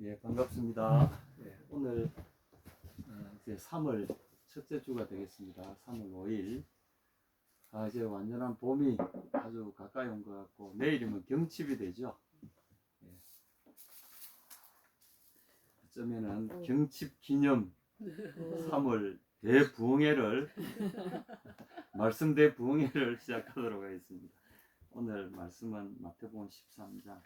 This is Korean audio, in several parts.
예, 반갑습니다. 예, 오늘 이제 3월 첫째 주가 되겠습니다. 3월 5일. 이제 완전한 봄이 아주 가까이 온 것 같고 내일이면 경칩이 되죠. 예. 어쩌면은 경칩 기념 3월 대부흥회를 말씀 대부흥회를 시작하도록 하겠습니다. 오늘 말씀은 마태복음 13장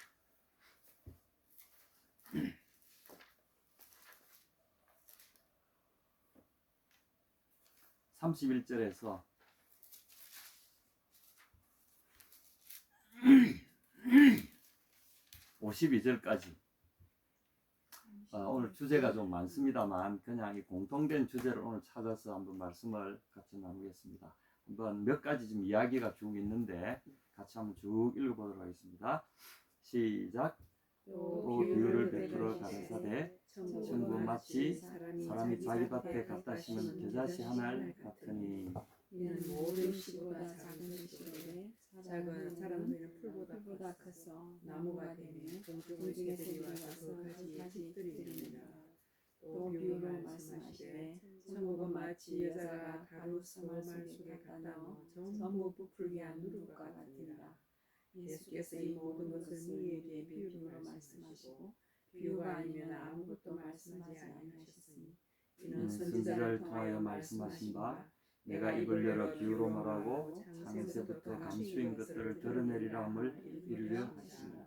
31절에서 52절까지 오늘 주제가 좀 많습니다만 그냥 이 공통된 주제를 오늘 찾아서 한번 말씀을 같이 나누겠습니다. 한번 몇 가지 좀 이야기가 쭉 있는데 같이 한번 쭉 읽어보도록 하겠습니다. 시작. 또 비유를 베풀어 가르사대 천국 마치 사람이 자기 밭에 갖다 심은 겨자씨 하나를 같으니 이는 모든 씨보다 작은 씨보다 작은 사람들은 풀보다 커서 나무가 되며 동쪽의 새들이 와서 가지에 깃들이느니라. 또 비유로 말씀하시되 천국은 마치 여자가 가루 스모말 속에 갖다 넣어 전부 부풀게 한 누룩과 같으니라. 예수께서 이 모든 것을 너희에게 비유로 말씀하시고 비유가 아니면 아무것도 말씀하지 아니하셨으니 이는 선지자를 통하여 말씀하신 바 내가 입을 열어 비유로 말하고 창세부터 감추인 것들을 드러내리라 함을 이루려 하시니라.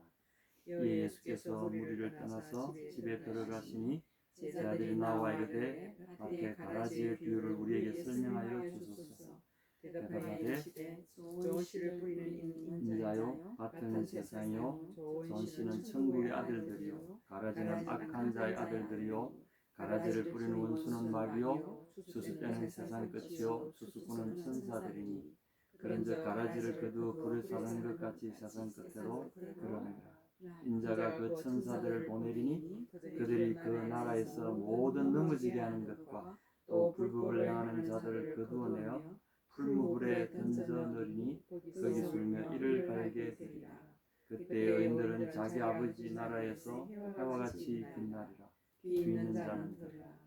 이에 예수께서 무리를 떠나서 집에 들어가시니 제자들이 나와 이르되 밭에 가라지의 비유를 우리에게 설명하여 주소서. 대답하되 좋은 씨를 뿌리는 인자요 밭은 세상이요 좋은 씨는 천국의 아들들이요 가라지는 악한 자의 아들들이요 가라지를 뿌리는 원수는 마귀요 수수께는 세상 끝이요 수수꾼은 천사들이니 그런즉 가라지를 거두어 불에 사는 것 같이 세상 끝으로 그러느니라. 인자가 그 천사들을 보내리니 그들이 그 나라에서 모든 넘어지게 하는 것과 또 불법을 행하는 자들을 거두어내어 풀무불에 던져 넣으리니 거기 술며 이를 갈게 되리라. 그때 의인들은 자기 아버지 나라에서 해와 같이 빛나리라. 귀 있는 자는 들으라.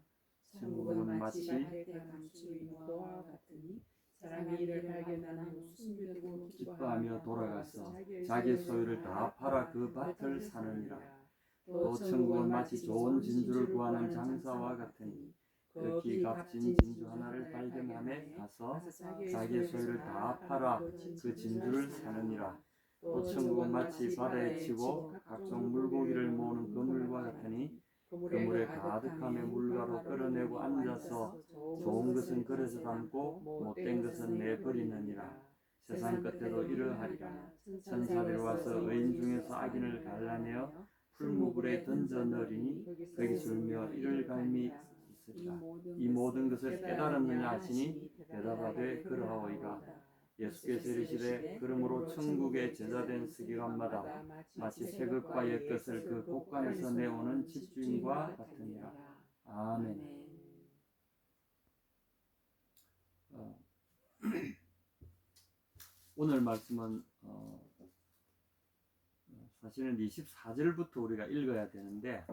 천국은 마치 밭에 감추인 노아와 같으니 사람이 이를 발견하는 숨겨두고 기뻐하며 돌아가서 자기 소유를 다 팔아 그 밭을 사느니라. 또 천국은 마치 좋은 진주를 구하는 장사와 같으니 그 값진 진주 하나를 발견하매 가서 자기의 소유를 다 팔아 그 진주를 사느니라. 또 천국은 마치 바다에 치고 각종 물고기를 모으는 그물과 같으니 그물에 가득함에 물가로 끌어내고 앉아서 좋은 것은 그릇에 담고 못된 것은 내버리느니라. 세상 끝에도 이러하리라. 천사들이 와서 의인 중에서 악인을 갈라내어 풀무불에 던져 넣으리니 거기 술며 이를 갈미 있으리라. 이 모든 것을 깨달았느냐 하시니 대답하되 그러하오이다. 예수께서 이르시되 그러므로 천국의 제자된 서기관마다 마치 새 것과 옛 것을 그 곳간에서 내오는 집주인과 같으니라. 아멘. 오늘 말씀은 사실은 24절부터 우리가 읽어야 되는데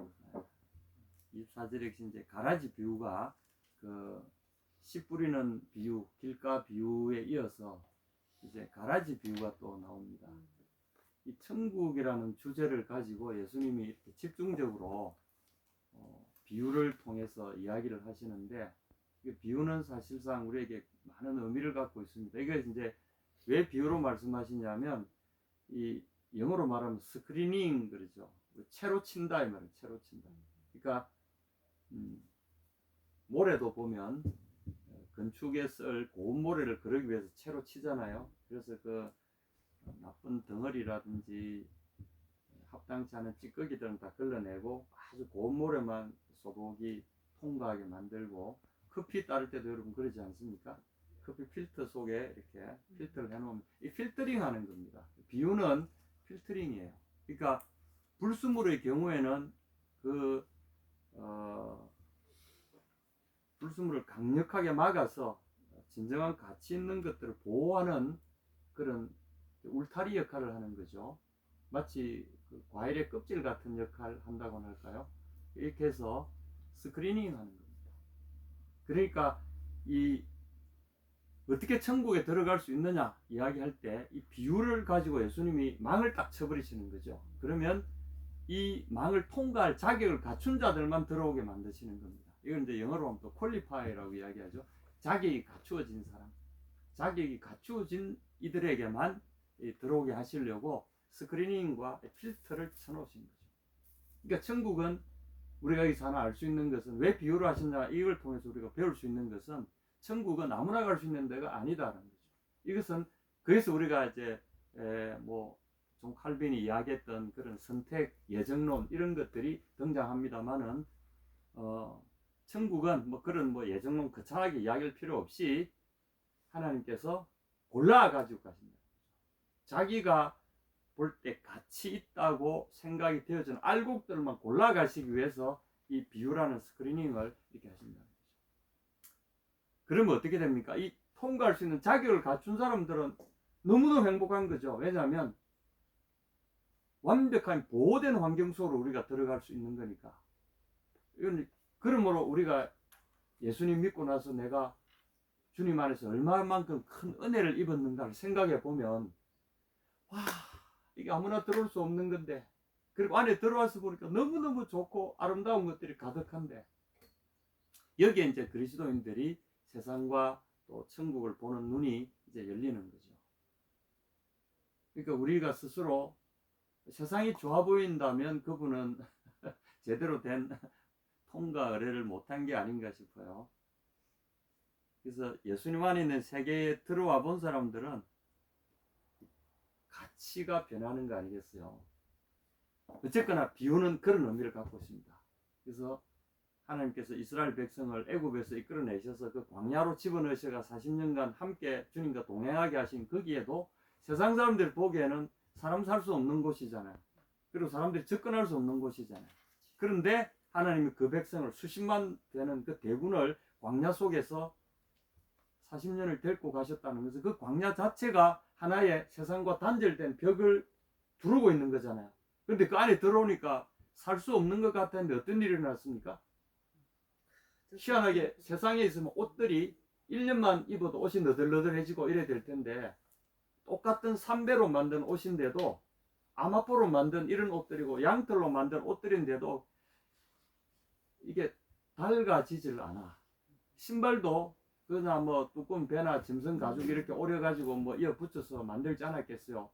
24절에 이제 가라지 비유가 그 씨 뿌리는 비유, 길가 비유에 이어서 이제 가라지 비유가 또 나옵니다. 이 천국이라는 주제를 가지고 예수님이 이렇게 집중적으로 비유를 통해서 이야기를 하시는데 이 비유는 사실상 우리에게 많은 의미를 갖고 있습니다. 이게 이제 왜 비유로 말씀하시냐면 이 영어로 말하면 스크리닝 그러죠. 채로 친다 이 말이에요. 채로 친다. 그러니까 모래도 보면 건축에 쓸 고운 모래를 그러기 위해서 채로 치잖아요. 그래서 그 나쁜 덩어리라든지 합당치 않은 찌꺼기들은 다 걸러내고 아주 고운 모래만 소복이 통과하게 만들고 커피 따를 때도 여러분 그러지 않습니까? 커피 필터 속에 이렇게 필터를 해놓으면 이 필터링 하는 겁니다. 비유는 필터링이에요. 그러니까 불순물의 경우에는 그 불순물을 강력하게 막아서 진정한 가치 있는 것들을 보호하는 그런 울타리 역할을 하는 거죠. 마치 그 과일의 껍질 같은 역할을 한다고 할까요? 이렇게 해서 스크리닝 하는 겁니다. 그러니까 이 어떻게 천국에 들어갈 수 있느냐 이야기할 때 이 비유를 가지고 예수님이 망을 딱 쳐버리시는 거죠. 그러면 이 망을 통과할 자격을 갖춘 자들만 들어오게 만드시는 겁니다. 이건 이제 영어로 하면 또 퀄리파이라고 이야기하죠. 자격이 갖추어진 사람, 자격이 갖추어진 이들에게만 들어오게 하시려고 스크리닝과 필터를 쳐놓으신 거죠. 그러니까 천국은 우리가 여기서 하나 알 수 있는 것은, 왜 비유를 하셨냐, 이걸 통해서 우리가 배울 수 있는 것은 천국은 아무나 갈 수 있는 데가 아니다라는 거죠. 이것은 그래서 우리가 이제 존 칼빈이 이야기했던 그런 선택 예정론 이런 것들이 등장합니다만은 천국은 그런 예정론 거창하게 이야기할 필요 없이 하나님께서 골라 가지고 가신다. 자기가 볼 때 가치 있다고 생각이 되어지는 알곡들만 골라 가시기 위해서 이 비유라는 스크리닝을 이렇게 하신다는 거죠. 그러면 어떻게 됩니까? 이 통과할 수 있는 자격을 갖춘 사람들은 너무도 행복한 거죠. 왜냐하면 완벽한 보호된 환경 속으로 우리가 들어갈 수 있는 거니까. 그러므로 우리가 예수님 믿고 나서 내가 주님 안에서 얼마만큼 큰 은혜를 입었는가를 생각해 보면, 와, 이게 아무나 들어올 수 없는 건데, 그리고 안에 들어와서 보니까 너무너무 좋고 아름다운 것들이 가득한데, 여기에 이제 그리스도인들이 세상과 또 천국을 보는 눈이 이제 열리는 거죠. 그러니까 우리가 스스로 세상이 좋아 보인다면 그분은 제대로 된 통과 의뢰를 못한 게 아닌가 싶어요. 그래서 예수님 안에 있는 세계에 들어와 본 사람들은 가치가 변하는 거 아니겠어요. 어쨌거나 비유는 그런 의미를 갖고 있습니다. 그래서 하나님께서 이스라엘 백성을 애굽에서 이끌어내셔서 그 광야로 집어넣으셔가 40년간 함께 주님과 동행하게 하신 거기에도 세상 사람들이 보기에는 사람 살 수 없는 곳이잖아요. 그리고 사람들이 접근할 수 없는 곳이잖아요. 그런데 하나님이 그 백성을 수십만 되는 그 대군을 광야 속에서 40년을 데리고 가셨다는 것은 그 광야 자체가 하나의 세상과 단절된 벽을 두르고 있는 거잖아요. 그런데 그 안에 들어오니까 살 수 없는 것 같았는데 어떤 일이 일어났습니까? 희한하게 세상에 있으면 옷들이 1년만 입어도 옷이 너덜너덜해지고 이래야 될 텐데, 똑같은 삼배로 만든 옷인데도, 아마포로 만든 이런 옷들이고 양털로 만든 옷들인데도 이게 달라지질 않아. 신발도 그냥 두꺼운 배나 짐승 가죽 이렇게 오려가지고 이어 붙여서 만들지 않았겠어요.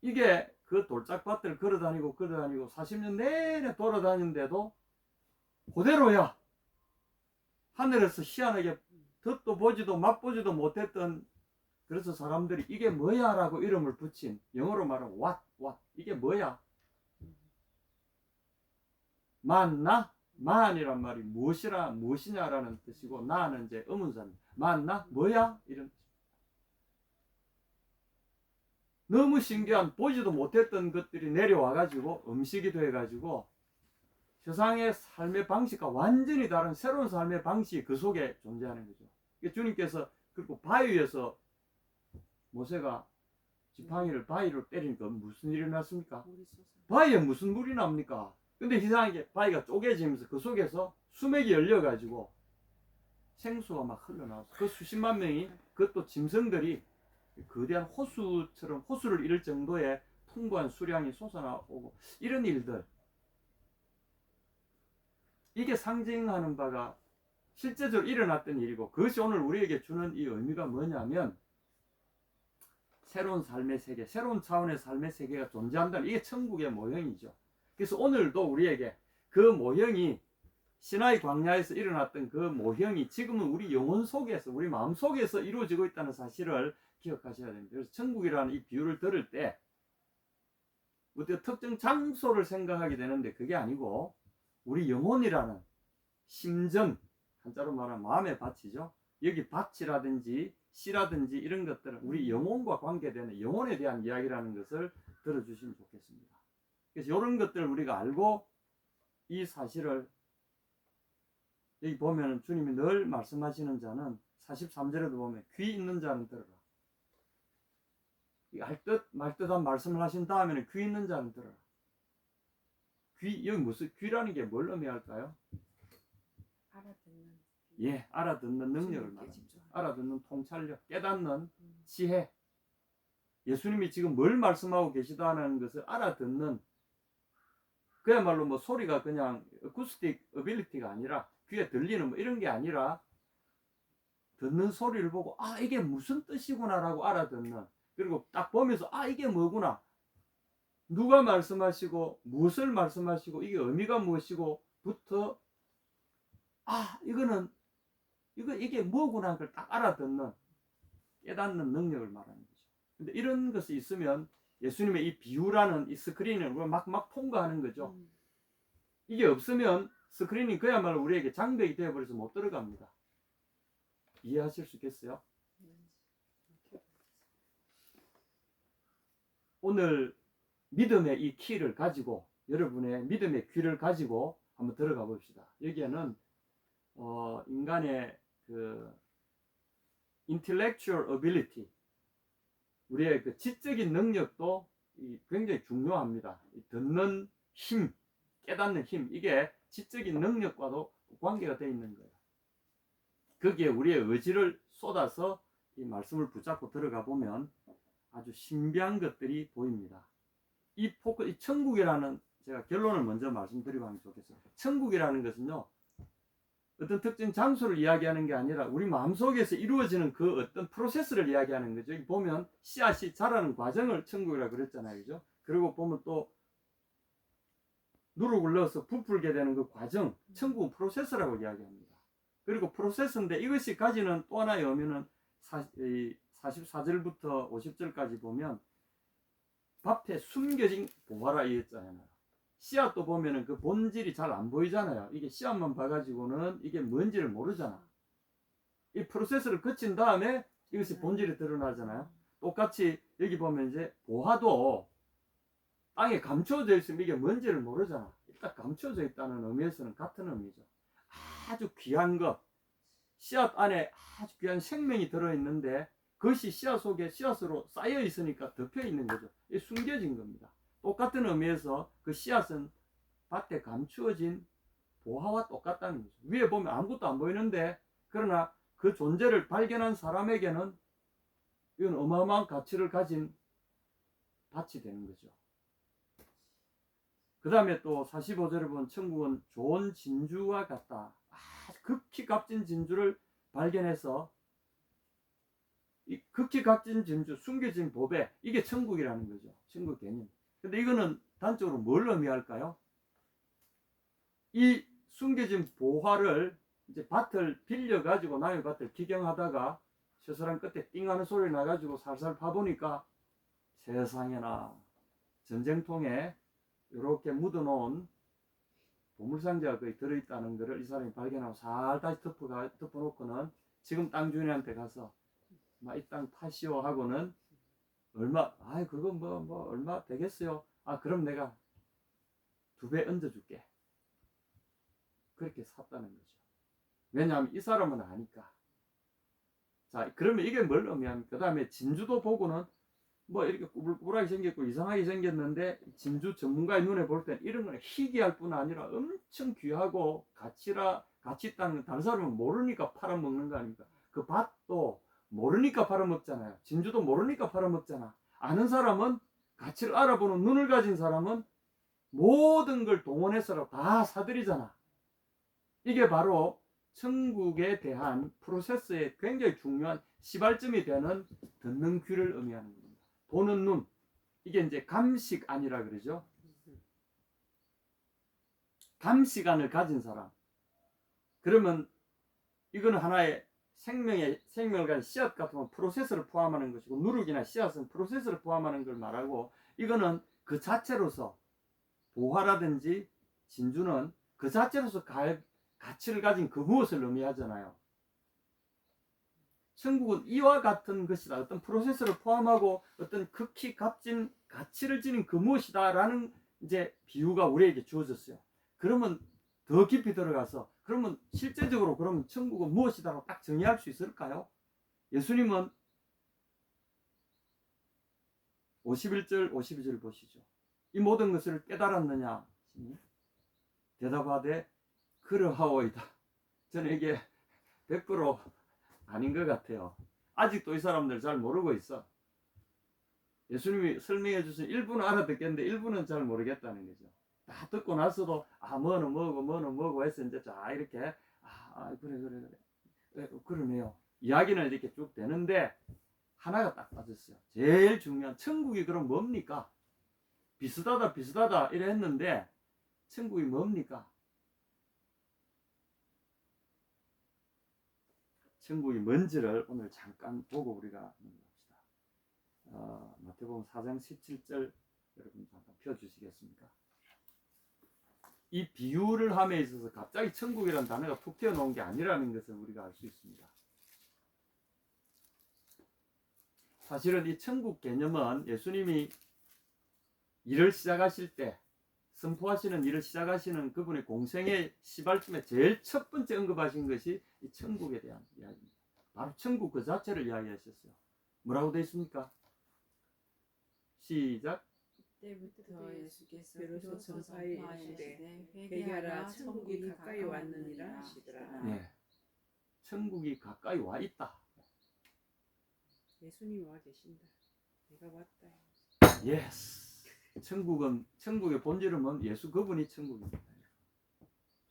이게 그 돌짝밭을 걸어다니고 40년 내내 돌아다니는데도 그대로야. 하늘에서 희한하게 듣도 보지도 맛보지도 못했던, 그래서 사람들이 이게 뭐야 라고 이름을 붙인, 영어로 말하면 what 이게 뭐야? 만나? 만이란 말이 무엇이냐라는 뜻이고, 나는 이제 의문사입니다. 만나? 뭐야? 이런 뜻. 너무 신기한, 보지도 못했던 것들이 내려와가지고 음식이 돼가지고 세상의 삶의 방식과 완전히 다른 새로운 삶의 방식이 그 속에 존재하는 거죠. 주님께서 그리고 바위에서 모세가 지팡이를 바위로 때리니까 무슨 일이 났습니까? 바위에 무슨 물이 납니까? 근데 이상하게 바위가 쪼개지면서 그 속에서 수맥이 열려가지고 생수가 막 흘러나와서 그 수십만 명이, 그것도 짐승들이 거대한 호수처럼 호수를 이룰 정도의 풍부한 수량이 솟아나오고, 이런 일들, 이게 상징하는 바가 실제적으로 일어났던 일이고, 그것이 오늘 우리에게 주는 이 의미가 뭐냐면, 새로운 삶의 세계, 새로운 차원의 삶의 세계가 존재한다는, 이게 천국의 모형이죠. 그래서 오늘도 우리에게 그 모형이, 시나이 광야에서 일어났던 그 모형이 지금은 우리 영혼 속에서, 우리 마음 속에서 이루어지고 있다는 사실을 기억하셔야 됩니다. 그래서 천국이라는 이 비유를 들을 때 어떤 특정 장소를 생각하게 되는데, 그게 아니고 우리 영혼이라는 심정, 한자로 말하면 마음의 밭이죠. 여기 밭이라든지 씨라든지 이런 것들은 우리 영혼과 관계되는, 영혼에 대한 이야기라는 것을 들어주시면 좋겠습니다. 그래서 이런 것들을 우리가 알고, 이 사실을 여기 보면 주님이 늘 말씀하시는 자는 43절에도 보면 귀 있는 자는 들어라. 할 듯 말 듯한 말씀을 하신 다음에는 귀 있는 자는 들어라. 여기 무슨 귀라는 게 뭘 의미할까요? 알아듣는 예, 알아듣는 능력을 말합니다. 알아듣는 통찰력, 깨닫는 지혜. 예수님이 지금 뭘 말씀하고 계시다는 것을 알아듣는, 그야말로 뭐 소리가 그냥 어쿠스틱 어빌리티가 아니라 귀에 들리는 뭐 이런 게 아니라 듣는 소리를 보고 아 이게 무슨 뜻이구나라고 알아듣는, 그리고 딱 보면서 아 이게 뭐구나, 누가 말씀하시고 무엇을 말씀하시고 이게 의미가 무엇이고부터 아 이거는 이게 뭐구나 그걸 딱 알아듣는, 깨닫는 능력을 말하는 거죠. 근데 이런 것이 있으면 예수님의 이 비유라는 이 스크린을 막 통과하는 거죠. 이게 없으면 스크린이 그야말로 우리에게 장벽이 되어버려서 못 들어갑니다. 이해하실 수 있겠어요? 오늘 믿음의 이 키를 가지고, 여러분의 믿음의 귀를 가지고 한번 들어가 봅시다. 여기에는 인간의 그 intellectual ability, 우리의 그 지적인 능력도 굉장히 중요합니다. 듣는 힘, 깨닫는 힘, 이게 지적인 능력과도 관계가 되어 있는 거예요. 거기에 우리의 의지를 쏟아서 이 말씀을 붙잡고 들어가 보면 아주 신비한 것들이 보입니다. 이 천국이라는, 제가 결론을 먼저 말씀드리고 하면 좋겠어요. 천국이라는 것은요, 어떤 특정 장소를 이야기하는 게 아니라 우리 마음속에서 이루어지는 그 어떤 프로세스를 이야기하는 거죠. 여기 보면 씨앗이 자라는 과정을 천국이라고 그랬잖아요. 그죠? 그리고 보면 또 누룩을 넣어서 부풀게 되는 그 과정, 천국은 프로세스라고 이야기합니다. 그리고 프로세스인데 이것이 가지는 또 하나의 의미는 44절부터 50절까지 보면 밭에 숨겨진 보화라 이랬잖아요. 씨앗도 보면은 그 본질이 잘 안 보이잖아요. 이게 씨앗만 봐가지고는 이게 뭔지를 모르잖아. 이 프로세스를 거친 다음에 이것이 본질이 드러나잖아요. 똑같이 여기 보면 이제 보화도 땅에 감춰져 있으면 이게 뭔지를 모르잖아. 딱 감춰져 있다는 의미에서는 같은 의미죠. 아주 귀한 것, 씨앗 안에 아주 귀한 생명이 들어있는데 그것이 씨앗 속에 씨앗으로 쌓여 있으니까 덮여 있는 거죠. 이게 숨겨진 겁니다. 똑같은 의미에서 그 씨앗은 밭에 감추어진 보화와 똑같다는 거죠. 위에 보면 아무것도 안 보이는데 그러나 그 존재를 발견한 사람에게는 이건 어마어마한 가치를 가진 밭이 되는 거죠. 그 다음에 또 45절에 보면 천국은 좋은 진주와 같다. 극히 값진 진주를 발견해서 이 극히 값진 진주, 숨겨진 보배, 이게 천국이라는 거죠. 천국 개념. 근데 이거는 단적으로 뭘 의미할까요? 이 숨겨진 보화를 이제 밭을 빌려가지고 남의 밭을 기경하다가 셔서랑 끝에 띵 하는 소리 나가지고 살살 파보니까 세상에나 전쟁통에 이렇게 묻어놓은 보물상자가 거의 들어있다는 것을 이 사람이 발견하고 살 다시 덮어놓고는 지금 땅 주인한테 가서 이 땅 파시오 하고는 얼마, 그거 뭐 얼마 되겠어요? 그럼 내가 2배 얹어줄게. 그렇게 샀다는 거죠. 왜냐하면 이 사람은 아니까. 자, 그러면 이게 뭘 의미합니까? 그 다음에 진주도 보고는 뭐 이렇게 꾸불꾸불하게 생겼고 이상하게 생겼는데 진주 전문가의 눈에 볼 땐 이런 건 희귀할 뿐 아니라 엄청 귀하고 가치 있다는 건 다른 사람은 모르니까 팔아먹는 거 아닙니까? 그 밭도 모르니까 팔아먹잖아요. 진주도 모르니까 팔아먹잖아. 아는 사람은, 가치를 알아보는 눈을 가진 사람은 모든 걸 동원해서 다 사들이잖아. 이게 바로 천국에 대한 프로세스의 굉장히 중요한 시발점이 되는 듣는 귀를 의미하는 겁니다. 보는 눈, 이게 이제 감식안이라 그러죠. 감식안을 가진 사람. 그러면 이거는 하나의 생명을 가진 씨앗 같은 프로세스를 포함하는 것이고, 누룩이나 씨앗은 프로세스를 포함하는 걸 말하고, 이거는 그 자체로서, 보화라든지 진주는 그 자체로서 가치를 가진 그 무엇을 의미하잖아요. 천국은 이와 같은 것이다. 어떤 프로세스를 포함하고 어떤 극히 값진 가치를 지닌 그 무엇이다 라는 이제 비유가 우리에게 주어졌어요. 그러면 더 깊이 들어가서 그러면 실제적으로 그러면 천국은 무엇이다라고 딱 정의할 수 있을까요? 예수님은 51절 52절 보시죠. 이 모든 것을 깨달았느냐? 했더니 대답하되 그러하오이다. 저는 이게 100% 아닌 것 같아요. 아직도 이 사람들 잘 모르고 있어. 예수님이 설명해 주신 일부는 알아듣겠는데 일부는 잘 모르겠다는 거죠. 다 듣고 나서도 뭐는 뭐고 해서 이제 자 이렇게 그래 그러네요. 이야기는 이렇게 쭉 되는데 하나가 딱 빠졌어요. 제일 중요한 천국이 그럼 뭡니까? 비슷하다 이래 했는데 천국이 뭡니까? 천국이 뭔지를 오늘 잠깐 보고 우리가 봅시다. 마태복음 4장 17절 여러분 잠깐 펴주시겠습니까? 이 비유를 함에 있어서 갑자기 천국이라는 단어가 툭 튀어나온 게 아니라는 것을 우리가 알 수 있습니다. 사실은 이 천국 개념은 예수님이 일을 시작하실 때 선포하시는 일을 시작하시는 그분의 공생의 시발점에 제일 첫 번째 언급하신 것이 이 천국에 대한 이야기입니다. 바로 천국 그 자체를 이야기하셨어요. 뭐라고 되어 있습니까? 시작. 그때부터 예수께서 비로소 선포하시되 회개하라 천국이 가까이 왔느니라 하시더라. 네, 천국이 가까이 와 있다. 예수님이 와 계신다. 내가 왔다. 예스. 천국의 본질은 예수 그분이 천국입니다.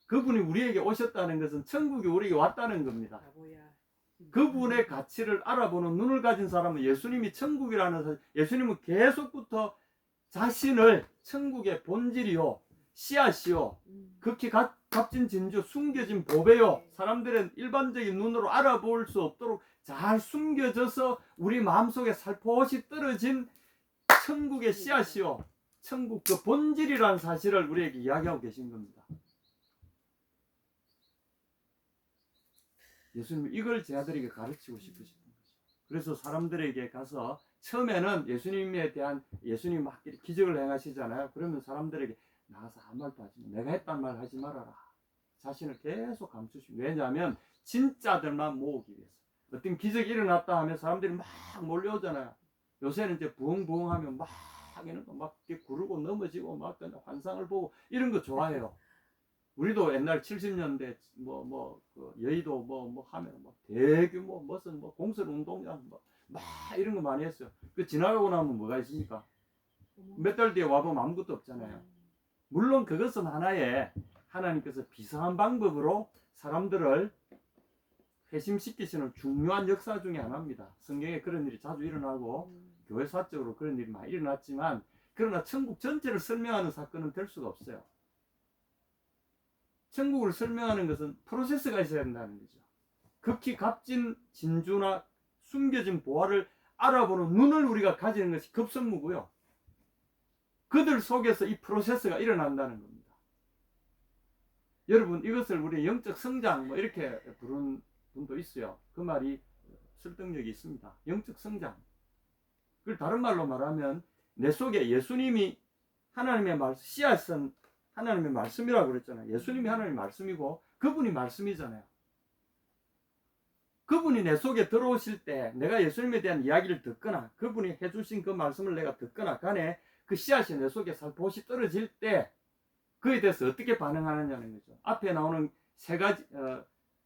그분이 우리에게 오셨다는 것은 천국이 우리에게 왔다는 겁니다. 그분의 가치를 알아보는 눈을 가진 사람은 예수님이 천국이라는 사실, 예수님은 계속부터 자신을 천국의 본질이요, 씨앗이요, 극히 값진 진주, 숨겨진 보배요, 사람들은 일반적인 눈으로 알아볼 수 없도록 잘 숨겨져서 우리 마음속에 살포시 떨어진 천국의 씨앗이요, 천국 그 본질이라는 사실을 우리에게 이야기하고 계신 겁니다. 예수님은 이걸 제 아들에게 가르치고 싶으신 거죠. 그래서 사람들에게 가서 처음에는 예수님에 대한 예수님이 막 기적을 행하시잖아요. 그러면 사람들에게 나가서 아무 말도 하지 마. 내가 했단 말 하지 말아라. 자신을 계속 감추시고. 왜냐하면 진짜들만 모으기 위해서. 어떤 기적이 일어났다 하면 사람들이 막 몰려오잖아요. 요새는 이제 부흥하면 막 이런 거 막 구르고 넘어지고 막 환상을 보고 이런 거 좋아해요. 우리도 옛날 70년대 그 여의도 하면 대규모 무슨 공설 운동장 막 이런 거 많이 했어요. 그 지나가고 나면 뭐가 있습니까? 몇 달 뒤에 와보면 아무것도 없잖아요. 물론 그것은 하나의 하나님께서 비상한 방법으로 사람들을 회심시키시는 중요한 역사 중에 하나입니다. 성경에 그런 일이 자주 일어나고 교회사적으로 그런 일이 많이 일어났지만, 그러나 천국 전체를 설명하는 사건은 될 수가 없어요. 천국을 설명하는 것은 프로세스가 있어야 된다는 거죠. 극히 값진 진주나 숨겨진 보화를 알아보는 눈을 우리가 가지는 것이 급선무고요. 그들 속에서 이 프로세스가 일어난다는 겁니다. 여러분, 이것을 우리 영적 성장 이렇게 부르는 분도 있어요. 그 말이 설득력이 있습니다. 영적 성장. 그걸 다른 말로 말하면 내 속에 예수님이 하나님의 말씀, 씨앗은 하나님의 말씀이라고 그랬잖아요. 예수님이 하나님의 말씀이고 그분이 말씀이잖아요. 그분이 내 속에 들어오실 때 내가 예수님에 대한 이야기를 듣거나 그분이 해주신 그 말씀을 내가 듣거나 간에 그 씨앗이 내 속에 살포시 떨어질 때 그에 대해서 어떻게 반응하느냐는 거죠. 앞에 나오는 세 가지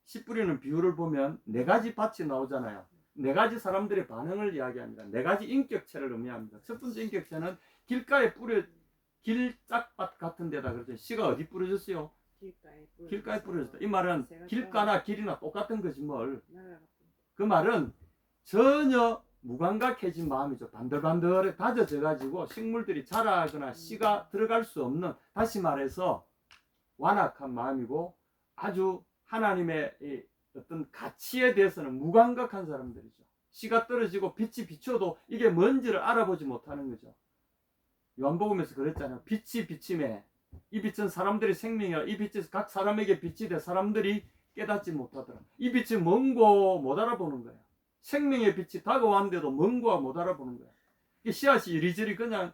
씨 뿌리는 비유를 보면 네 가지 밭이 나오잖아요. 네 가지 사람들의 반응을 이야기합니다. 네 가지 인격체를 의미합니다. 첫 번째 인격체는 길가에 길짝밭 같은 데다 그랬죠. 씨가 어디 뿌려졌어요? 길가에 뿌려졌다. 이 말은 길가나 길이나 똑같은 거지 뭘. 그 말은 전혀 무감각해진 마음이죠. 반들반들해 다져져 가지고 식물들이 자라거나 씨가 들어갈 수 없는, 다시 말해서 완악한 마음이고 아주 하나님의 어떤 가치에 대해서는 무감각한 사람들이죠. 씨가 떨어지고 빛이 비춰도 이게 뭔지를 알아보지 못하는 거죠. 요한복음에서 그랬잖아요. 빛이 비침에 이 빛은 사람들의 생명이라 이 빛이 각 사람에게 빛이 돼 사람들이 깨닫지 못하더라. 이 빛이 먼고 못 알아보는 거예요. 생명의 빛이 다가왔는데도 먼고와 못 알아보는 거예요. 이게 씨앗이 이리저리 그냥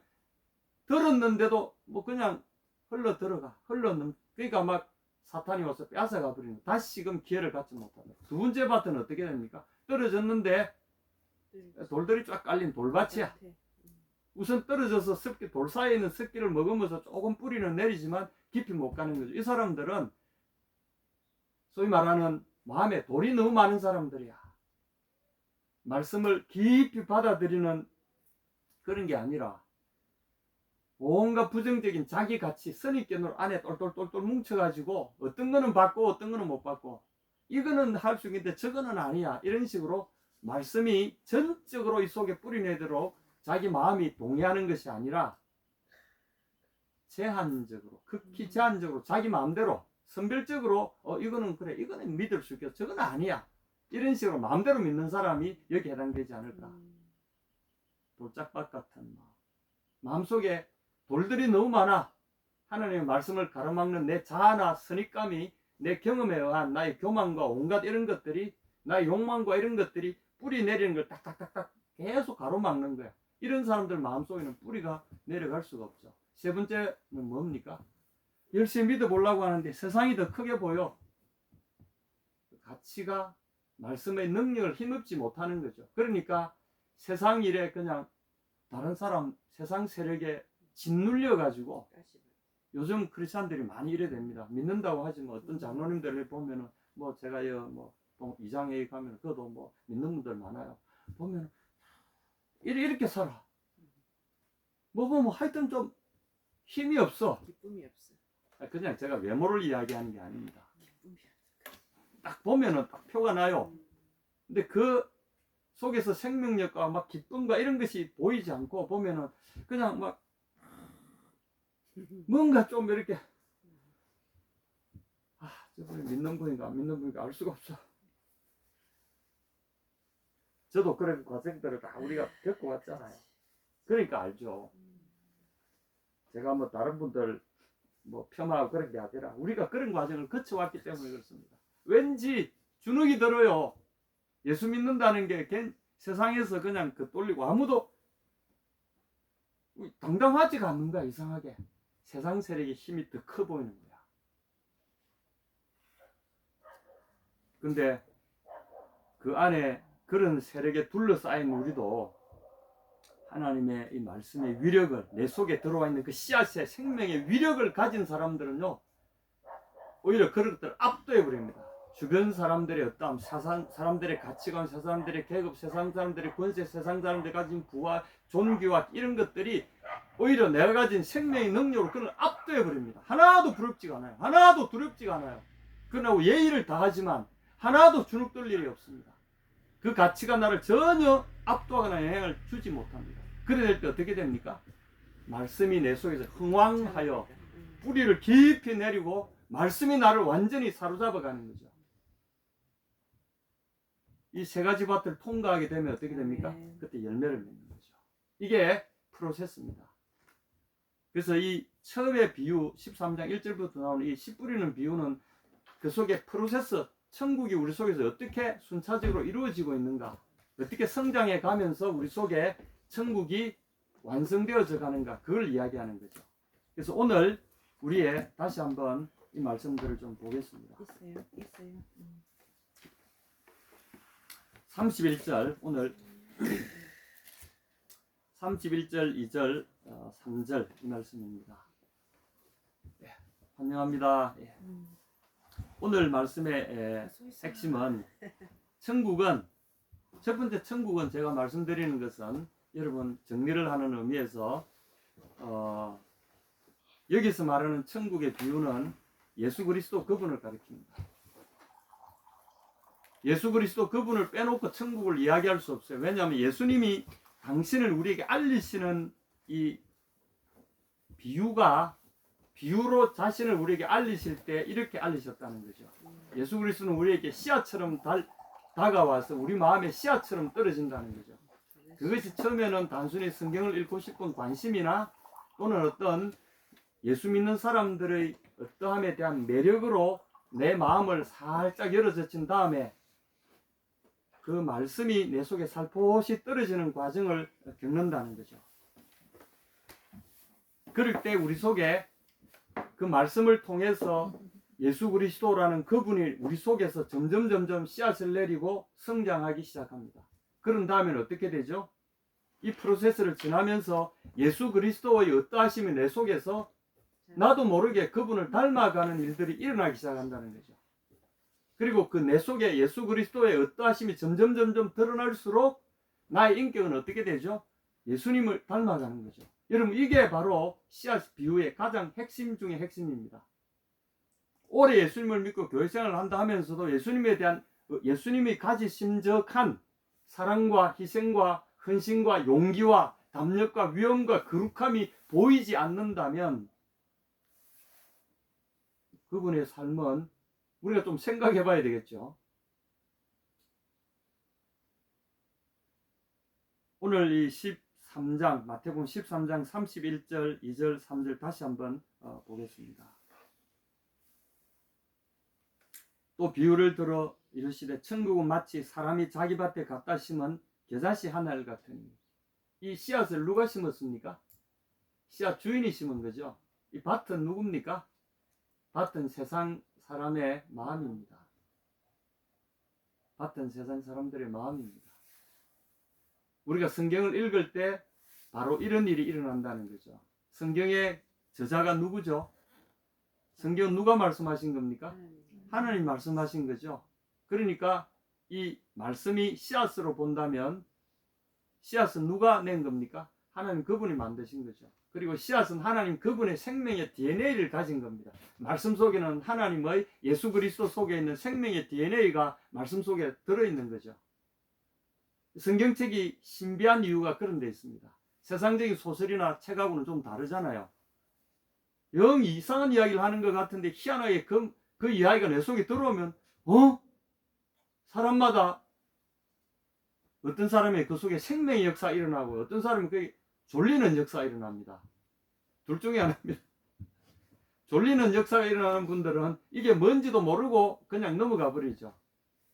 들었는데도 그냥 흘러 들어가. 그러니까 막 사탄이 와서 뺏어가 버리는, 다시금 기회를 갖지 못한다. 두 번째 밭은 어떻게 됩니까? 떨어졌는데 돌들이 쫙 깔린 돌밭이야. 우선 떨어져서 습기, 돌 사이에 있는 습기를 머금어서 조금 뿌리는 내리지만 깊이 못 가는 거죠. 이 사람들은 소위 말하는 마음에 돌이 너무 많은 사람들이야. 말씀을 깊이 받아들이는 그런 게 아니라 온갖 부정적인 자기 가치, 선입견으로 안에 똘똘똘똘 뭉쳐가지고 어떤 거는 받고 어떤 거는 못 받고 이거는 할 수 있는데 저거는 아니야. 이런 식으로 말씀이 전적으로 이 속에 뿌리내도록 자기 마음이 동의하는 것이 아니라 제한적으로, 극히 제한적으로 자기 마음대로 선별적으로 이거는 그래, 이거는 믿을 수 있겠어, 저건 아니야, 이런 식으로 마음대로 믿는 사람이 여기 해당되지 않을까. 돌짝밭 같은 마음속에 돌들이 너무 많아. 하나님의 말씀을 가로막는 내 자아나 선입감이, 내 경험에 의한 나의 교만과 온갖 이런 것들이, 나의 욕망과 이런 것들이 뿌리 내리는 걸 딱딱딱딱 계속 가로막는 거야. 이런 사람들 마음속에는 뿌리가 내려갈 수가 없죠. 세 번째는 뭡니까? 열심히 믿어보려고 하는데 세상이 더 크게 보여. 가치가 말씀의 능력을 힘입지 못하는 거죠. 그러니까 세상 일에 그냥 다른 사람, 세상 세력에 짓눌려 가지고, 요즘 크리스찬들이 많이 이래 됩니다. 믿는다고 하지만 어떤 장로님들을 보면은 뭐 제가 이장회에 가면 그도 뭐 믿는 분들 많아요. 보면 이렇게 살아. 뭐 보면 하여튼 좀 힘이 없어. 기쁨이 없어. 그냥 제가 외모를 이야기하는 게 아닙니다. 딱 보면은 딱 표가 나요. 근데 그 속에서 생명력과 막 기쁨과 이런 것이 보이지 않고 보면은 그냥 막 뭔가 좀 이렇게 저분이 믿는 분인가 안 믿는 분인가 알 수가 없어. 저도 그런 과정들을 다 우리가 겪고 왔잖아요. 그러니까 알죠. 제가 뭐 다른 분들 뭐 폄하하고 그런 게 아니라 우리가 그런 과정을 거쳐왔기 때문에 그렇습니다. 왠지 주눅이 들어요. 예수 믿는다는 게 세상에서 그냥 돌리고 아무도 당당하지가 않는 거야. 이상하게 세상 세력의 힘이 더 커 보이는 거야. 근데 그 안에 그런 세력에 둘러싸인 우리도 하나님의 이 말씀의 위력을, 내 속에 들어와 있는 그 씨앗의 생명의 위력을 가진 사람들은요, 오히려 그런 것들을 압도해 버립니다. 주변 사람들의 어떠함, 사람들의 가치관, 사람들의 계급, 세상 사람들의 권세, 세상 사람들이 가진 부와 존귀와 이런 것들이 오히려 내가 가진 생명의 능력으로 그걸 압도해 버립니다. 하나도 부럽지가 않아요. 하나도 두렵지가 않아요. 그러나 예의를 다하지만 하나도 주눅 들 일이 없습니다. 그 가치가 나를 전혀 압도하거나 영향을 주지 못합니다. 그럴 때 어떻게 됩니까? 말씀이 내 속에서 흥왕하여 뿌리를 깊이 내리고 말씀이 나를 완전히 사로잡아가는 거죠. 이 세 가지 밭을 통과하게 되면 어떻게 됩니까? 그때 열매를 맺는 거죠. 이게 프로세스입니다. 그래서 이 처음의 비유 13장 1절부터 나오는 이 씨 뿌리는 비유는 그 속에 프로세스, 천국이 우리 속에서 어떻게 순차적으로 이루어지고 있는가, 어떻게 성장해 가면서 우리 속에 천국이 완성되어져 가는가, 그걸 이야기하는 거죠. 그래서 오늘 우리의 다시 한번 이 말씀들을 좀 보겠습니다. 있어요. 31절, 오늘 31절, 2절, 3절 이 말씀입니다. 환영합니다. 오늘 말씀의 핵심은 천국은, 첫 번째 천국은 제가 말씀드리는 것은 여러분 정리를 하는 의미에서 여기서 말하는 천국의 비유는 예수 그리스도 그분을 가리킵니다. 예수 그리스도 그분을 빼놓고 천국을 이야기할 수 없어요. 왜냐하면 예수님이 당신을 우리에게 알리시는 이 비유로 자신을 우리에게 알리실 때 이렇게 알리셨다는 거죠. 예수 그리스도는 우리에게 씨앗처럼 다가와서 우리 마음에 씨앗처럼 떨어진다는 거죠. 그것이 처음에는 단순히 성경을 읽고 싶은 관심이나 또는 어떤 예수 믿는 사람들의 어떠함에 대한 매력으로 내 마음을 살짝 열어젖힌 다음에 그 말씀이 내 속에 살포시 떨어지는 과정을 겪는다는 거죠. 그럴 때 우리 속에 그 말씀을 통해서 예수 그리스도라는 그분이 우리 속에서 점점 씨앗을 내리고 성장하기 시작합니다. 그런 다음에는 어떻게 되죠? 이 프로세스를 지나면서 예수 그리스도의 어떠하심이 내 속에서 나도 모르게 그분을 닮아가는 일들이 일어나기 시작한다는 거죠. 그리고 그 내 속에 예수 그리스도의 어떠하심이 점점 드러날수록 나의 인격은 어떻게 되죠? 예수님을 닮아가는 거죠. 여러분, 이게 바로 씨앗 비유의 가장 핵심 중의 핵심입니다. 오래 예수님을 믿고 교회 생활을 한다 하면서도 예수님에 대한 예수님이 가지신 적한 사랑과 희생과 헌신과 용기와 담력과 위엄과 거룩함이 보이지 않는다면 그분의 삶은 우리가 좀 생각해 봐야 되겠죠. 오늘 이 13장 마태복음 13장 31절 2절 3절 다시 한번 보겠습니다. 또 비유를 들어 이르시되 천국은 마치 사람이 자기 밭에 갖다 심은 겨자씨 하나를 같으니. 이 씨앗을 누가 심었습니까? 씨앗 주인이 심은 거죠. 이 밭은 누굽니까? 밭은 세상 사람의 마음입니다. 밭은 세상 사람들의 마음입니다. 우리가 성경을 읽을 때 바로 이런 일이 일어난다는 거죠. 성경의 저자가 누구죠? 성경은 누가 말씀하신 겁니까? 하나님 말씀하신 거죠. 그러니까 이 말씀이 씨앗으로 본다면 씨앗은 누가 낸 겁니까? 하나님 그분이 만드신 거죠. 그리고 씨앗은 하나님 그분의 생명의 DNA를 가진 겁니다. 말씀 속에는 하나님의 예수 그리스도 속에 있는 생명의 DNA가 말씀 속에 들어있는 거죠. 성경책이 신비한 이유가 그런 데 있습니다. 세상적인 소설이나 책하고는 좀 다르잖아요. 영 이상한 이야기를 하는 것 같은데 희한하게 그 이야기가 내 속에 들어오면 사람마다 어떤 사람의 그 속에 생명의 역사가 일어나고 어떤 사람은 그게 졸리는 역사가 일어납니다. 둘 중에 하나입니다. 졸리는 역사가 일어나는 분들은 이게 뭔지도 모르고 그냥 넘어가 버리죠.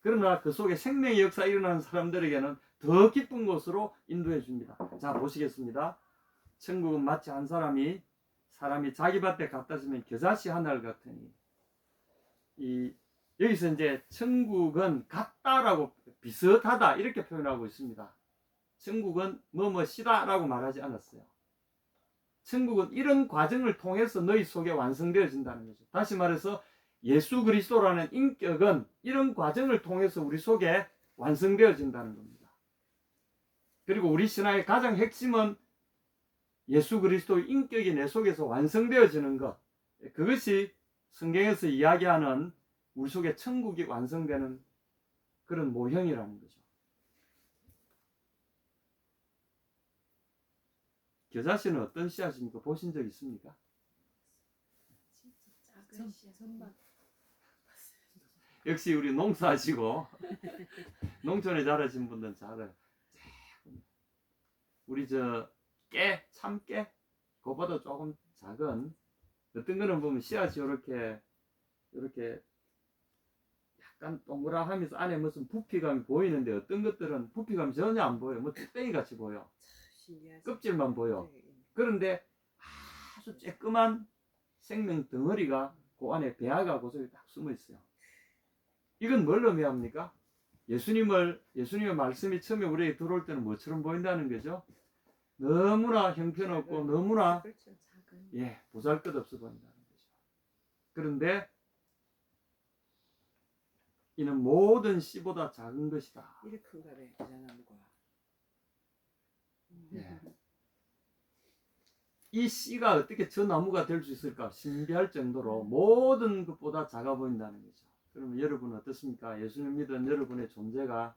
그러나 그 속에 생명의 역사가 일어나는 사람들에게는 더 깊은 곳으로 인도해 줍니다. 자, 보시겠습니다. 천국은 마치 한 사람이 자기 밭에 갖다 주면 겨자씨 하나를 같으니. 여기서 이제 천국은 같다라고 비슷하다 이렇게 표현하고 있습니다. 천국은 뭐뭐시다라고 말하지 않았어요. 천국은 이런 과정을 통해서 너희 속에 완성되어진다는 거죠. 다시 말해서 예수 그리스도라는 인격은 이런 과정을 통해서 우리 속에 완성되어진다는 겁니다. 그리고 우리 신앙의 가장 핵심은 예수 그리스도의 인격이 내 속에서 완성되어지는 것. 그것이 성경에서 이야기하는 우리 속에 천국이 완성되는 그런 모형이라는 거죠. 겨자씨는 어떤 씨앗입니까? 보신 적 있습니까? 작은 씨앗. 역시 우리 농사하시고 농촌에 자라신 분들은 작아요. 우리 참깨 그거보다 조금 작은 어떤 거는 보면 씨앗이 이렇게 약간 동그라하면서 안에 무슨 부피감이 보이는데 어떤 것들은 부피감이 전혀 안 보여요. 뭐 뚝배기 같이 보여. 껍질만 보여. 그런데 아주 쬐끄만 생명 덩어리가 그 안에 배아가 그 속에 딱 숨어 있어요. 이건 뭘 의미합니까? 예수님의 말씀이 처음에 우리에게 들어올 때는 뭐처럼 보인다는 거죠? 너무나 형편없고 너무나 보잘것없어 보인다는 거죠. 그런데 이는 모든 씨보다 작은 것이다. 이렇게 큰가 봐, 겨자나무가. 이 씨가 어떻게 저 나무가 될 수 있을까 신비할 정도로 모든 것보다 작아 보인다는 거죠. 그러면 여러분은 어떻습니까? 예수님 믿은 여러분의 존재가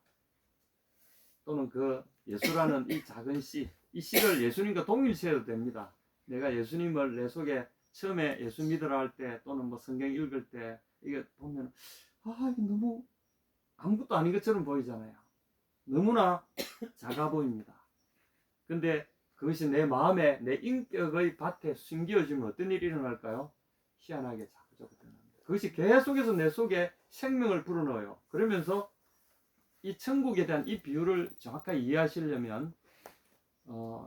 또는 그 예수라는 이 작은 씨, 이 씨를 예수님과 동일시해도 됩니다. 내가 예수님을 내 속에 처음에 예수 믿으라 할 때 또는 뭐 성경 읽을 때 이게 보면 이게 너무 아무것도 아닌 것처럼 보이잖아요. 너무나 작아 보입니다. 근데 그것이 내 마음에 내 인격의 밭에 숨겨지면 어떤 일이 일어날까요? 희한하게 자꾸자꾸 드러납니다. 그것이 계속해서 내 속에 생명을 불어넣어요. 그러면서 이 천국에 대한 이 비유를 정확하게 이해하시려면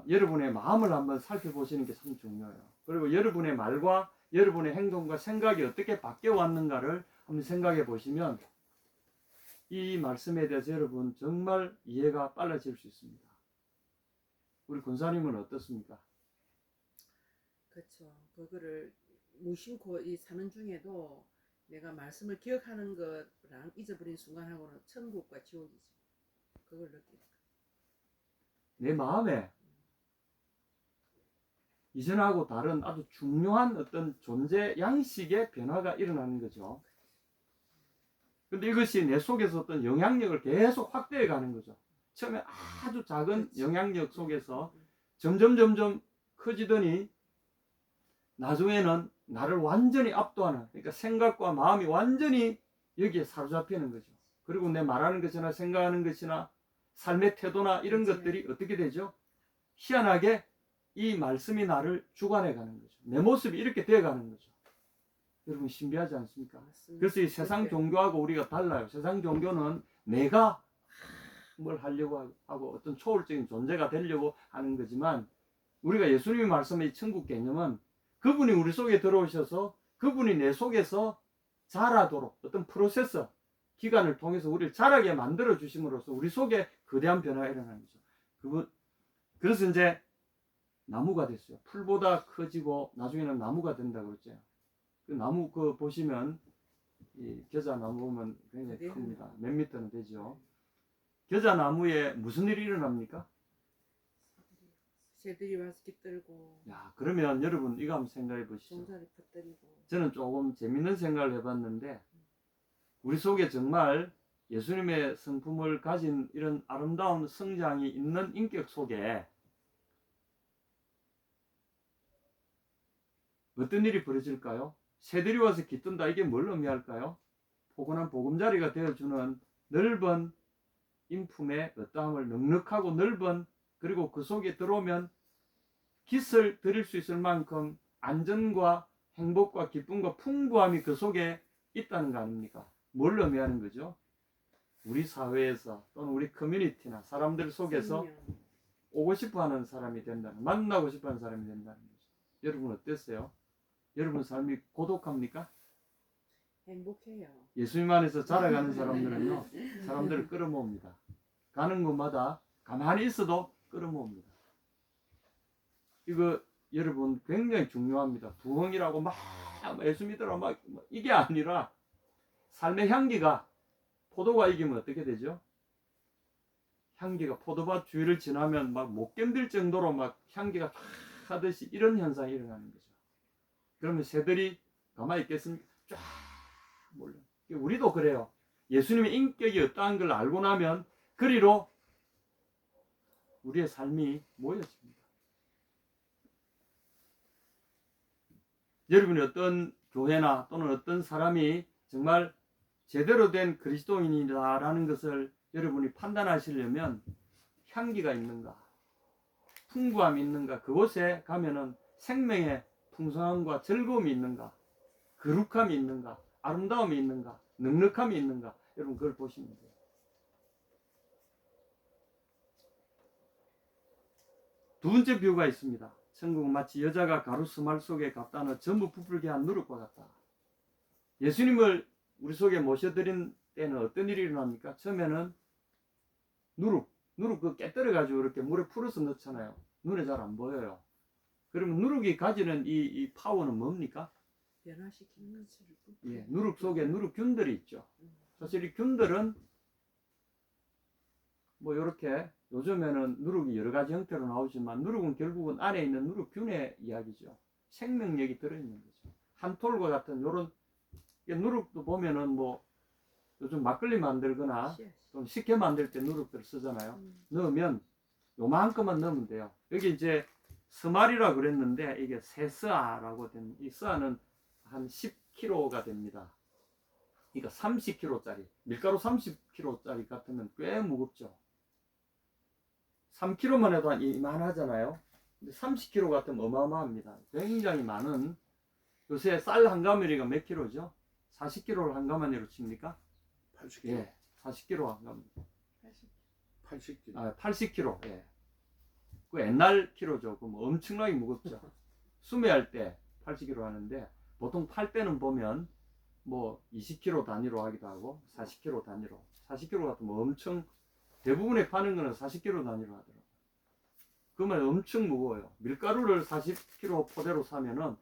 여러분의 마음을 한번 살펴보시는 게 참 중요해요. 그리고 여러분의 말과 여러분의 행동과 생각이 어떻게 바뀌어 왔는가를 한번 생각해 보시면 이 말씀에 대해서 여러분 정말 이해가 빨라질 수 있습니다. 우리 권사님은 어떻습니까? 그렇죠. 그거를 무심코 이 사는 중에도 내가 말씀을 기억하는 거랑 잊어버린 순간하고는 천국과 지옥이지. 그걸 느끼는 거야. 내 마음에 이전하고 다른 아주 중요한 어떤 존재 양식의 변화가 일어나는 거죠. 근데 이것이 내 속에서 어떤 영향력을 계속 확대해 가는 거죠. 처음에 아주 작은 그렇지. 영향력 속에서 점점 커지더니 나중에는 나를 완전히 압도하는, 그러니까 생각과 마음이 완전히 여기에 사로잡히는 거죠. 그리고 내 말하는 것이나 생각하는 것이나 삶의 태도나 이런 그렇지. 것들이 어떻게 되죠? 희한하게 이 말씀이 나를 주관해 가는 거죠. 내 모습이 이렇게 되어 가는 거죠. 여러분 신비하지 않습니까? 맞습니다. 그래서 이 세상 종교하고 우리가 달라요. 세상 종교는 내가 뭘 하려고 하고 어떤 초월적인 존재가 되려고 하는 거지만, 우리가 예수님이 말씀의 천국 개념은 그분이 우리 속에 들어오셔서 그분이 내 속에서 자라도록 어떤 프로세스 기간을 통해서 우리를 자라게 만들어 주심으로써 우리 속에 거대한 변화가 일어나는 거죠. 그래서 이제 나무가 됐어요. 풀보다 커지고 나중에는 나무가 된다고 그랬죠. 그 나무 그 보시면 이 겨자나무 보면 굉장히 큽니다. 몇 미터는 되죠. 겨자나무에 무슨 일이 일어납니까? 새들이 와서 깃들고 야, 그러면 여러분 이거 한번 생각해 보시죠. 종자를 퍼뜨리고. 저는 조금 재밌는 생각을 해봤는데, 우리 속에 정말 예수님의 성품을 가진 이런 아름다운 성장이 있는 인격 속에 어떤 일이 벌어질까요? 새들이 와서 깃든다. 이게 뭘 의미할까요? 포근한 보금자리가 되어주는 넓은 인품의 어떠함을, 넉넉하고 넓은, 그리고 그 속에 들어오면 깃을 들일 수 있을 만큼 안전과 행복과 기쁨과 풍부함이 그 속에 있다는 거 아닙니까? 뭘 의미하는 거죠? 우리 사회에서 또는 우리 커뮤니티나 사람들 속에서 생명. 오고 싶어하는 사람이 된다는, 만나고 싶어하는 사람이 된다는 거죠. 여러분 어땠어요? 여러분 삶이 고독합니까? 행복해요. 예수님 안에서 자라가는 사람들은요, 사람들을 끌어모읍니다. 가는 곳마다 가만히 있어도 끌어모읍니다. 이거 여러분 굉장히 중요합니다. 부흥이라고 막 예수 믿으라 막 이게 아니라 삶의 향기가, 포도가 익으면 어떻게 되죠? 향기가 포도밭 주위를 지나면 막 못 견딜 정도로 막 향기가 팍 하듯이 이런 현상이 일어나는 거죠. 그러면 새들이 가만히 있겠습니까? 쫙 몰려. 우리도 그래요. 예수님의 인격이 어떠한 걸 알고 나면 그리로 우리의 삶이 모여집니다. 여러분이 어떤 교회나 또는 어떤 사람이 정말 제대로 된 그리스도인이라는 것을 여러분이 판단하시려면 향기가 있는가, 풍부함이 있는가, 그곳에 가면은 생명의 풍성함과 즐거움이 있는가, 거룩함이 있는가, 아름다움이 있는가, 넉넉함이 있는가, 여러분 그걸 보시면 돼요. 두 번째 비유가 있습니다. 천국은 마치 여자가 가루 스말 속에 갖다 넣어 전부 부풀게 한 누룩과 같다. 예수님을 우리 속에 모셔드린 때는 어떤 일이 일어납니까? 처음에는 누룩 그 깨뜨려 가지고 이렇게 물에 풀어서 넣잖아요. 눈에 잘 안 보여요. 그러면 누룩이 가지는 이 파워는 뭡니까? 변화시키는 것을. 예, 누룩 속에 누룩균들이 있죠. 사실 이 균들은 뭐 이렇게 요즘에는 누룩이 여러 가지 형태로 나오지만, 누룩은 결국은 안에 있는 누룩균의 이야기죠. 생명력이 들어있는 거죠. 한톨과 같은 요런 누룩도 보면은 뭐 요즘 막걸리 만들거나 좀 식혜 만들 때 누룩들 쓰잖아요. 넣으면 요만큼만 넣으면 돼요. 여기 이제 스말이라 그랬는데 이게 세스아라고 된, 이 스아는 한 10kg가 됩니다. 그러니까 30kg짜리, 밀가루 30kg짜리 같으면 꽤 무겁죠. 3kg만 해도 한 이만하잖아요. 근데 30kg 같으면 어마어마합니다. 굉장히 많은. 요새 쌀 한 가마니가 몇 킬로죠? 40kg를 한 가마니로 칩니까? 80kg. 예, 40kg 한 가마니. 80kg. 아, 80kg. 예. 그 옛날 키로죠. 그럼 엄청나게 무겁죠. 수매할 때 80kg 하는데, 보통 팔 때는 보면 뭐 20kg 단위로 하기도 하고 40kg 단위로. 40kg 같으면 엄청, 대부분의 파는 거는 40kg 단위로 하더라고요. 그러면 엄청 무거워요. 밀가루를 40kg 포대로 사면은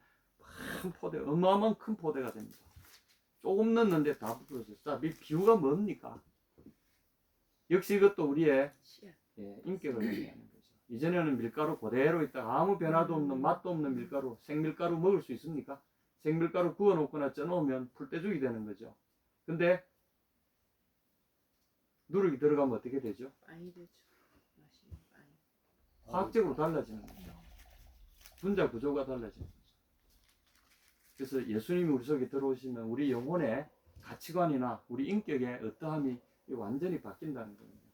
큰 포대, 어마어마한 큰 포대가 됩니다. 조금 넣는데 다 부풀어져요. 자, 이 비유가 뭡니까? 역시 이것도 우리의 인격을 의미하는 거죠. 이전에는 밀가루 그대로 있다가 아무 변화도 없는, 맛도 없는 밀가루, 생밀가루 먹을 수 있습니까? 생밀가루 구워놓거나 쪄놓으면 풀떼죽이 되는 거죠. 근데 누룩이 들어가면 어떻게 되죠? 많이 되죠. 맛이 많이. 화학적으로 달라지는 거죠. 분자 구조가 달라지는 거죠. 그래서 예수님이 우리 속에 들어오시면 우리 영혼의 가치관이나 우리 인격의 어떠함이 완전히 바뀐다는 겁니다.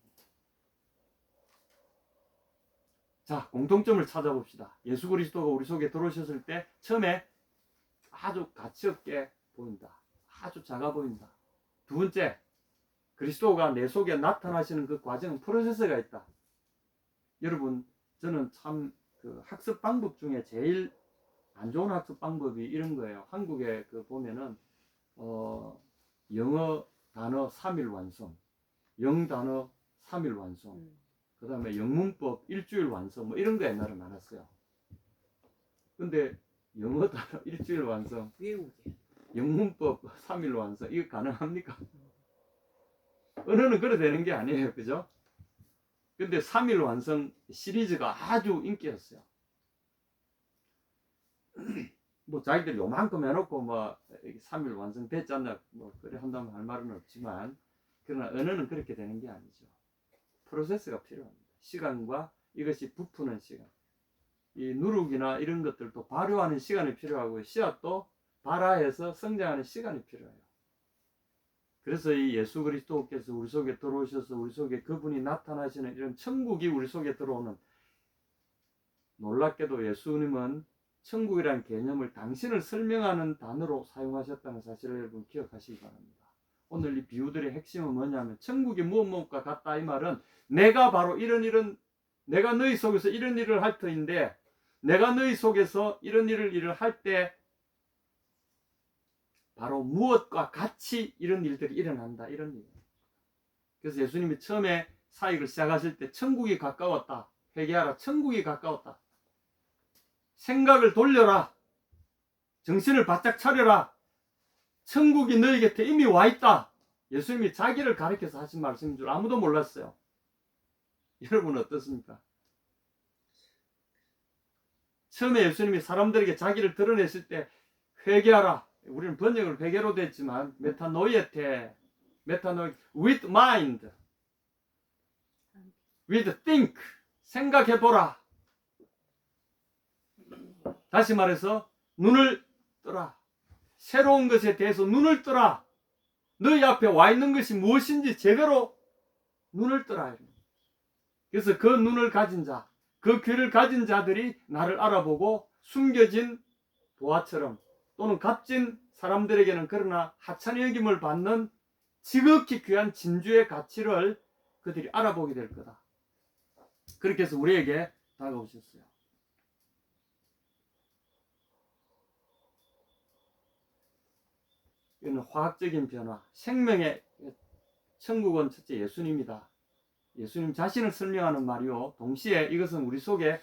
자, 공통점을 찾아봅시다. 예수 그리스도가 우리 속에 들어오셨을 때 처음에 아주 가치 없게 보인다. 아주 작아 보인다. 두 번째, 그리스도가 내 속에 나타나시는 그 과정은 프로세스가 있다. 여러분, 저는 참 그 학습 방법 중에 제일 안 좋은 학습 방법이 이런 거예요. 한국에 그 보면은 영어 단어 3일 완성, 영단어 3일 완성, 그 다음에 영문법 일주일 완성, 뭐 이런 거 옛날에 많았어요. 근데 영어 단어 일주일 완성, 외우게. 영문법 3일 완성, 이거 가능합니까? 언어는 그래 되는 게 아니에요. 그죠? 근데 3일 완성 시리즈가 아주 인기였어요. 뭐 자기들 요만큼 해놓고 뭐 3일 완성됐지 않나 뭐 그래 한다면 할 말은 없지만, 그러나 언어는 그렇게 되는 게 아니죠. 프로세스가 필요합니다. 시간과 이것이 부푸는 시간, 이 누룩이나 이런 것들도 발효하는 시간이 필요하고 씨앗도 발화해서 성장하는 시간이 필요해요. 그래서 이 예수 그리스도께서 우리 속에 들어오셔서 우리 속에 그분이 나타나시는 이런 천국이 우리 속에 들어오는, 놀랍게도 예수님은 천국이라는 개념을 당신을 설명하는 단어로 사용하셨다는 사실을 여러분 기억하시기 바랍니다. 오늘 이 비유들의 핵심은 뭐냐면 천국이 무엇과 같다 이 말은 내가 바로 이런 내가 너희 속에서 이런 일을 할 터인데 내가 너희 속에서 이런 일을 할 때 바로 무엇과 같이 이런 일들이 일어난다 이런 얘기예요. 그래서 예수님이 처음에 사역을 시작하실 때 천국이 가까웠다. 회개하라. 천국이 가까웠다. 생각을 돌려라. 정신을 바짝 차려라. 천국이 너희 곁에 이미 와 있다. 예수님이 자기를 가리켜서 하신 말씀인 줄 아무도 몰랐어요. 여러분은 어떻습니까? 처음에 예수님이 사람들에게 자기를 드러냈을 때 회개하라. 우리는 번역을 회개로 됐지만 메타노이에테, with mind, with think, 생각해보라. 다시 말해서 눈을 뜨라. 새로운 것에 대해서 눈을 뜨라. 너희 앞에 와 있는 것이 무엇인지 제대로 눈을 뜨라. 그래서 그 눈을 가진 자, 그 귀를 가진 자들이 나를 알아보고 숨겨진 보화처럼 또는 값진 사람들에게는 그러나 하찮은 여김을 받는 지극히 귀한 진주의 가치를 그들이 알아보게 될 거다. 그렇게 해서 우리에게 다가오셨어요. 이는 화학적인 변화, 생명의 천국은 첫째 예수님이다. 예수님 자신을 설명하는 말이요. 동시에 이것은 우리 속에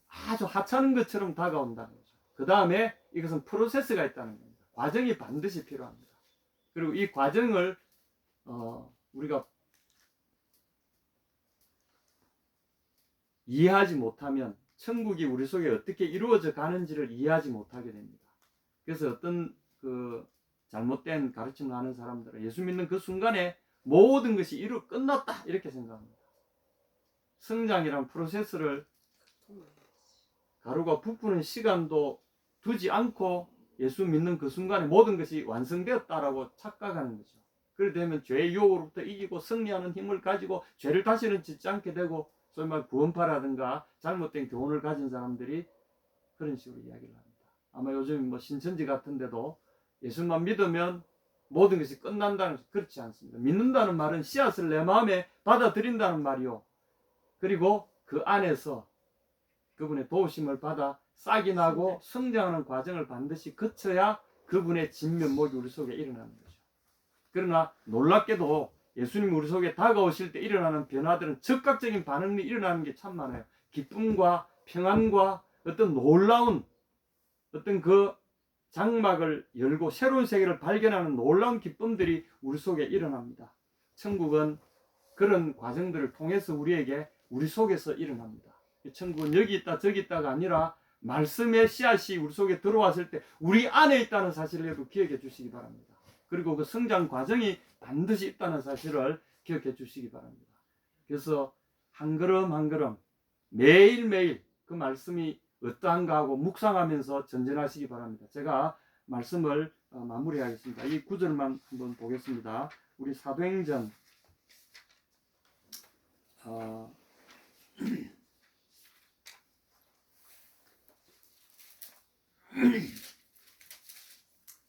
아주 하찮은 것처럼 다가온다는 거죠. 그 다음에 이것은 프로세스가 있다는 겁니다. 과정이 반드시 필요합니다. 그리고 이 과정을 우리가 이해하지 못하면 천국이 우리 속에 어떻게 이루어져 가는지를 이해하지 못하게 됩니다. 그래서 어떤 그 잘못된 가르침을 하는 사람들은 예수 믿는 그 순간에 모든 것이 끝났다 이렇게 생각합니다. 성장이란 프로세스를 가루가 부푸는 시간도 두지 않고 예수 믿는 그 순간에 모든 것이 완성되었다라고 착각하는 거죠. 그렇게 되면 죄의 유혹으로부터 이기고 승리하는 힘을 가지고 죄를 다시는 짓지 않게 되고, 소위 말 구원파라든가 잘못된 교훈을 가진 사람들이 그런 식으로 이야기를 합니다. 아마 요즘 뭐 신천지 같은 데도 예수만 믿으면 모든 것이 끝난다는, 그렇지 않습니다. 믿는다는 말은 씨앗을 내 마음에 받아들인다는 말이요. 그리고 그 안에서 그분의 도우심을 받아 싹이 나고 성장하는 과정을 반드시 거쳐야 그분의 진면목이 우리 속에 일어나는 거죠. 그러나 놀랍게도 예수님이 우리 속에 다가오실 때 일어나는 변화들은 즉각적인 반응이 일어나는 게 참 많아요. 기쁨과 평안과 어떤 놀라운 어떤 그 장막을 열고 새로운 세계를 발견하는 놀라운 기쁨들이 우리 속에 일어납니다. 천국은 그런 과정들을 통해서 우리 속에서 일어납니다. 천국은 여기 있다 저기 있다가 아니라 말씀의 씨앗이 우리 속에 들어왔을 때 우리 안에 있다는 사실을 기억해 주시기 바랍니다. 그리고 그 성장 과정이 반드시 있다는 사실을 기억해 주시기 바랍니다. 그래서 한 걸음 한 걸음 매일매일 그 말씀이 어떠한가 하고 묵상하면서 전진하시기 바랍니다. 제가 말씀을 마무리하겠습니다. 이 구절만 한번 보겠습니다. 우리 사도행전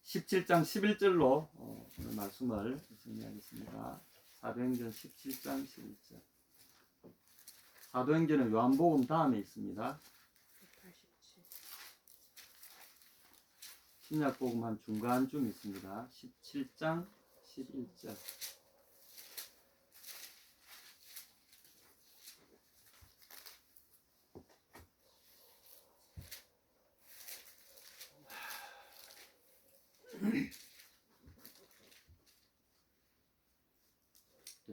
17장 11절로 말씀을 정리하겠습니다. 사도행전 17장 11절. 사도행전은 요한복음 다음에 있습니다. 신약복음 한 중간쯤 있습니다. 17장 11절.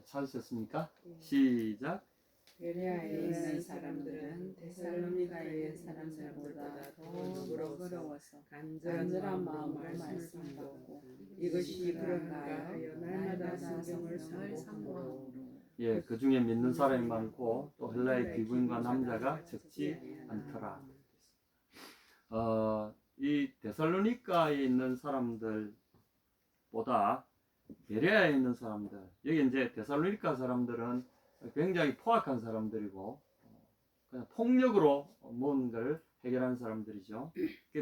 찾으셨습니까? 시작. 베레아에 있는 사람들은 데살로니가에 있는 사람들보다 더 너그러워서 간절한 마음으로 말씀을 받고 이것이 그런가 하여 날마다 성경을 상고함으로 예, 그 중에 믿는 사람이 많고 또 헬라의 귀부인과 남자가 적지 않더라. 이 데살로니가에 있는 사람들보다 베레아에 있는 사람들, 여기 이제 데살로니가 사람들은 굉장히 포악한 사람들이고 그냥 폭력으로 뭔가를 해결하는 사람들이죠.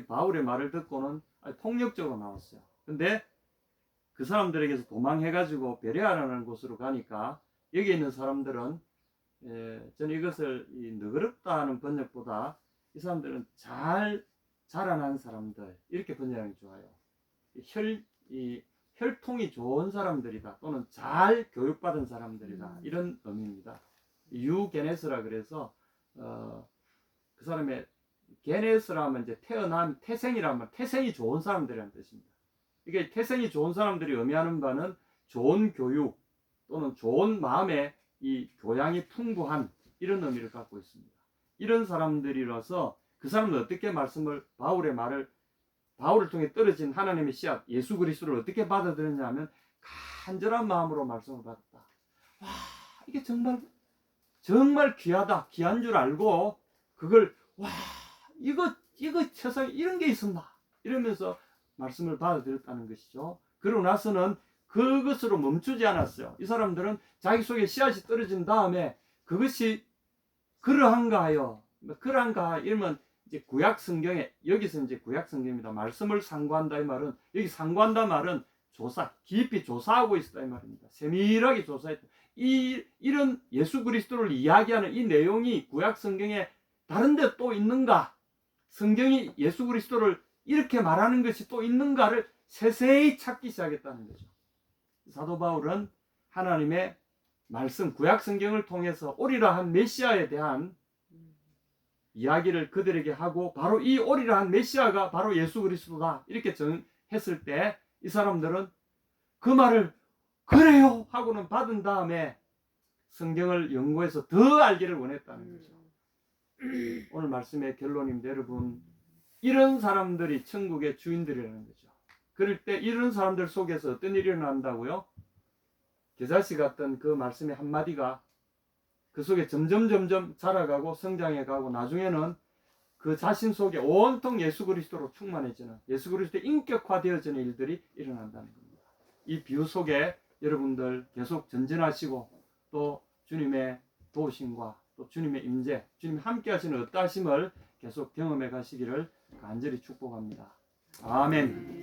바울의 말을 듣고는 폭력적으로 나왔어요. 근데 그 사람들에게서 도망해가지고 베레아라는 곳으로 가니까 여기 있는 사람들은 저는 이것을 너그럽다는 번역보다 이 사람들은 잘 자라난 사람들 이렇게 번역하기 좋아요. 혈통이 좋은 사람들이다 또는 잘 교육받은 사람들이다 이런 의미입니다. 유게네스라 그래서 그 사람의 게네스라면 이제 태어난 태생이라면 태생이 좋은 사람들이라는 뜻입니다. 이게 태생이 좋은 사람들이 의미하는 바는 좋은 교육 또는 좋은 마음의 이 교양이 풍부한 이런 의미를 갖고 있습니다. 이런 사람들이라서 그 사람은 어떻게 바울의 말을 바울을 통해 떨어진 하나님의 씨앗 예수 그리스도를 어떻게 받아들였냐 하면 간절한 마음으로 말씀을 받았다. 와, 이게 정말 귀하다, 귀한 줄 알고 그걸 와, 이거 세상에 이런 게 있었나 이러면서 말씀을 받아들였다는 것이죠. 그러고 나서는 그것으로 멈추지 않았어요. 이 사람들은 자기 속에 씨앗이 떨어진 다음에 그것이 그러한가 이러면 이제 구약 성경에 여기서 이제 구약 성경입니다. 말씀을 상고한다 이 말은 여기 상고한다 말은 깊이 조사하고 있었다 이 말입니다. 세밀하게 조사했다. 이런 예수 그리스도를 이야기하는 이 내용이 구약 성경에 다른 데 또 있는가? 성경이 예수 그리스도를 이렇게 말하는 것이 또 있는가를 세세히 찾기 시작했다는 거죠. 사도 바울은 하나님의 말씀 구약 성경을 통해서 오리라 한 메시아에 대한 이야기를 그들에게 하고 바로 이 오리라 한 메시아가 바로 예수 그리스도다 이렇게 정했을 때 이 사람들은 그 말을 그래요 하고는 받은 다음에 성경을 연구해서 더 알기를 원했다는 거죠. 오늘 말씀의 결론입니다. 여러분, 이런 사람들이 천국의 주인들이라는 거죠. 그럴 때 이런 사람들 속에서 어떤 일이 일어난다고요? 겨자씨 같던 그 말씀의 한마디가 그 속에 점점 자라가고 성장해가고 나중에는 그 자신 속에 온통 예수 그리스도로 충만해지는 예수 그리스도의 인격화되어지는 일들이 일어난다는 겁니다. 이 비유 속에 여러분들 계속 전진하시고 또 주님의 도우심과 또 주님의 임재, 주님 함께 하시는 어떠하심을 계속 경험해 가시기를 간절히 축복합니다. 아멘.